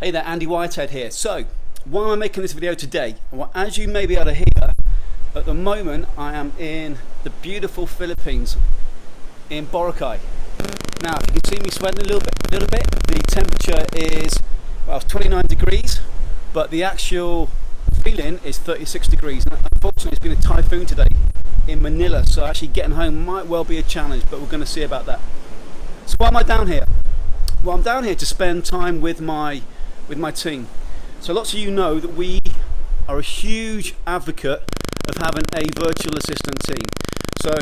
Hey there, Andy Whitehead here. So, why am I making this video today? Well, as you may be able to hear, at the moment I am in the beautiful Philippines, in Boracay. Now, if you can see me sweating a little bit, the temperature is, well, 29 degrees, but the actual feeling is 36 degrees. And unfortunately, it's been a typhoon today in Manila, so actually getting home might well be a challenge, but we're going to see about that. So why am I down here? Well, I'm down here to spend time with my team. So lots of you know that we are a huge advocate of having a virtual assistant team. So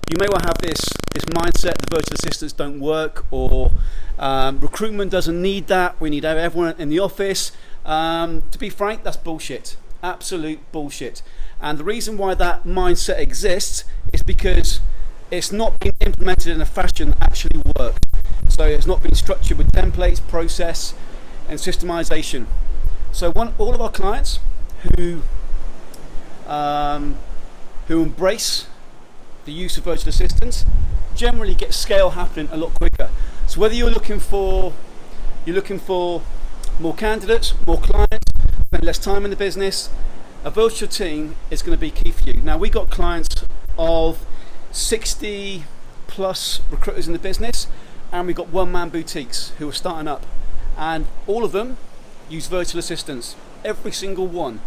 you may well have this mindset that virtual assistants don't work, or recruitment doesn't need that. We need everyone in the office. To be frank, that's bullshit. Absolute bullshit. And the reason why that mindset exists is because it's not been implemented in a fashion that actually works. So it's not been structured with templates, process, and systemization. So all of our clients who embrace the use of virtual assistants generally get scale happening a lot quicker. So whether you're looking for more candidates, more clients, spend less time in the business, a virtual team is going to be key for you. Now, we got clients of 60 plus recruiters in the business, and we've got one-man boutiques who are starting up, and all of them use virtual assistants. Every single one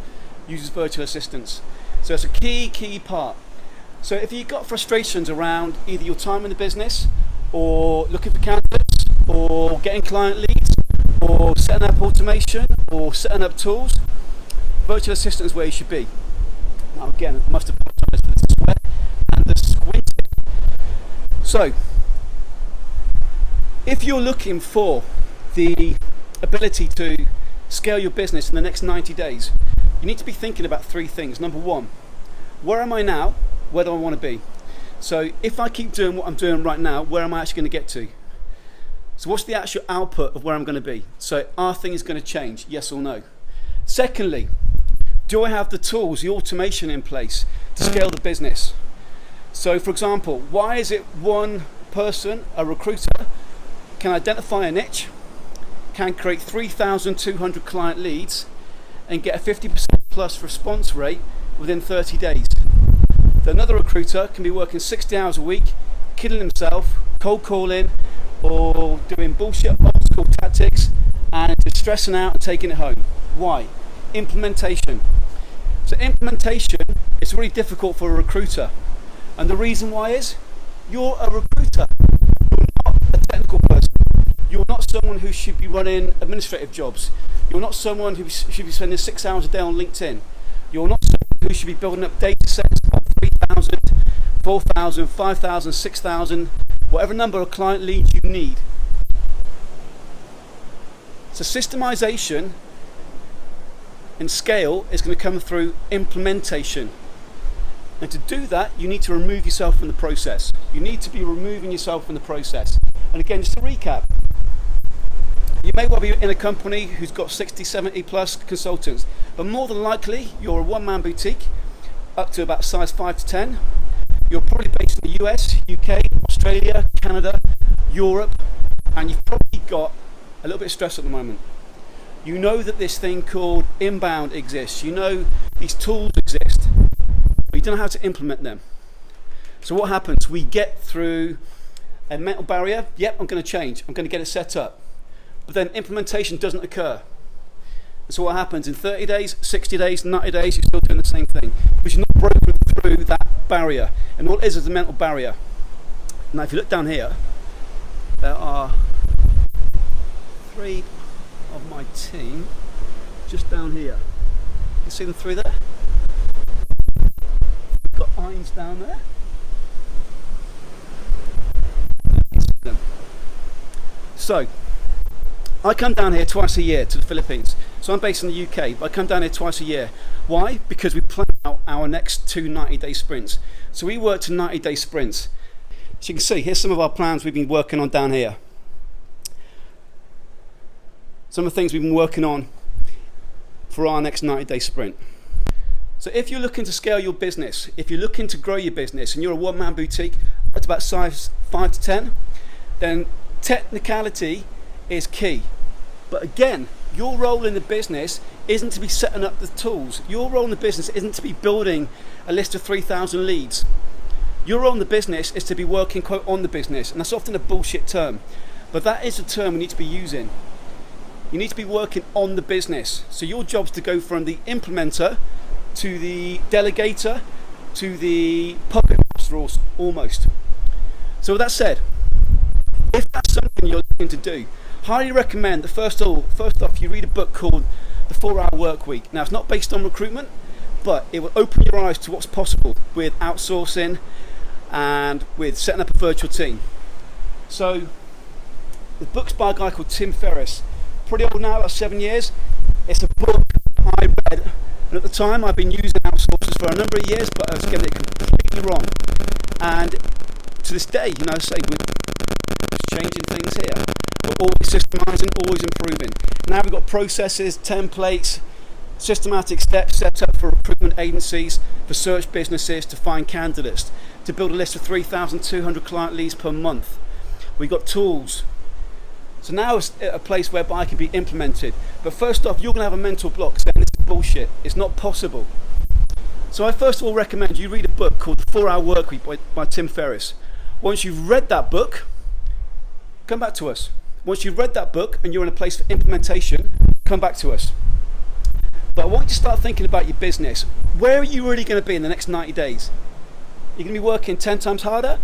uses virtual assistants. So it's a key part. So if you've got frustrations around either your time in the business, or looking for candidates, or getting client leads, or setting up automation, or setting up tools, virtual assistant is where you should be. Now again, I must apologise for the sweat and the squinting. So if you're looking for the ability to scale your business in the next 90 days, you need to be thinking about three things. Number one, where am I now? Where do I want to be? So if I keep doing what I'm doing right now, where am I actually going to get to? So what's the actual output of where I'm going to be? So are things going to change? Yes or no? Secondly, do I have the tools, the automation in place to scale the business? So for example, why is it one person, a recruiter, can identify a niche, can create 3,200 client leads, and get a 50% plus response rate within 30 days? So another recruiter can be working 60 hours a week, killing himself, cold calling, or doing bullshit old school tactics, and just stressing out and taking it home. Why? Implementation. So implementation is really difficult for a recruiter. And the reason why is, you're a recruiter. You're not a technical person. You're not someone who should be running administrative jobs. You're not someone who should be spending 6 hours a day on LinkedIn. You're not someone who should be building up data sets of 3,000, 4,000, 5,000, 6,000, whatever number of client leads you need. So systemization and scale is going to come through implementation. And to do that, you need to remove yourself from the process. You need to be removing yourself from the process. And again, just to recap, you may well be in a company who's got 60, 70 plus consultants, but more than likely, you're a one-man boutique up to about size 5 to 10. You're probably based in the US, UK, Australia, Canada, Europe, and you've probably got a little bit of stress at the moment. You know that this thing called inbound exists. You know these tools exist, but you don't know how to implement them. So what happens? We get through a mental barrier. Yep, I'm going to change. I'm going to get it set up. But then implementation doesn't occur. And so what happens? In 30 days, 60 days, 90 days, you're still doing the same thing, because you're not broken through that barrier. And all it is a mental barrier. Now, if you look down here, there are 3 of my team just down here. You can see them through there. We've got Ines down there. So I come down here twice a year to the Philippines. So I'm based in the UK, but I come down here twice a year. Why? Because we plan out our next 2 90-day sprints. So we work to 90-day sprints. So you can see, here's some of our plans we've been working on down here. Some of the things we've been working on for our next 90-day sprint. So if you're looking to scale your business, if you're looking to grow your business, and you're a one-man boutique, that's about size 5 to 10, then technicality is key. But again, Your role in the business isn't to be setting up the tools. Your role in the business isn't to be building a list of 3,000 leads. Your role in the business is to be working, quote, on the business. And that's often a bullshit term. But that is the term we need to be using. You need to be working on the business. So your job's to go from the implementer to the delegator to the puppet master almost. So with that said, if that's something you're looking to do, highly recommend that first off you read a book called The 4-Hour Work Week. Now it's not based on recruitment, but it will open your eyes to what's possible with outsourcing and with setting up a virtual team. So the book's by a guy called Tim Ferriss. Pretty old now, about 7 years. It's a book I read, and at the time I've been using outsourcers for a number of years, but I was getting it completely wrong. And to this day, say we're changing things here. We're always systemizing, always improving. Now we've got processes, templates, systematic steps set up for recruitment agencies, for search businesses to find candidates, to build a list of 3,200 client leads per month. We've got tools. So now it's a place whereby it can be implemented. But first off, you're going to have a mental block saying this is bullshit. It's not possible. So I first of all recommend you read a book called The 4-Hour Work Week by Tim Ferriss. Once you've read that book, come back to us. Once you've read that book and you're in a place for implementation, come back to us. But I want you to start thinking about your business. Where are you really going to be in the next 90 days? You're going to be working 10 times harder?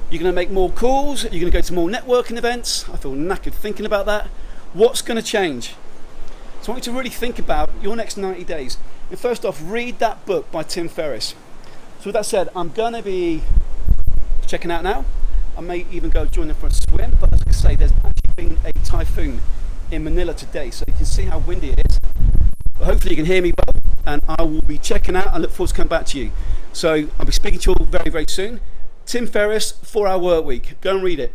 You're going to make more calls? You're going to go to more networking events? I feel knackered thinking about that. What's going to change? So I want you to really think about your next 90 days. And first off, read that book by Tim Ferriss. So with that said, I'm going to be checking out now. I may even go join them for a swim, but as I say, there's actually been a typhoon in Manila today, so you can see how windy it is. But hopefully you can hear me well, and I will be checking out and look forward to coming back to you. So I'll be speaking to you all very, very soon. Tim Ferriss, 4-Hour Work Week. Go and read it.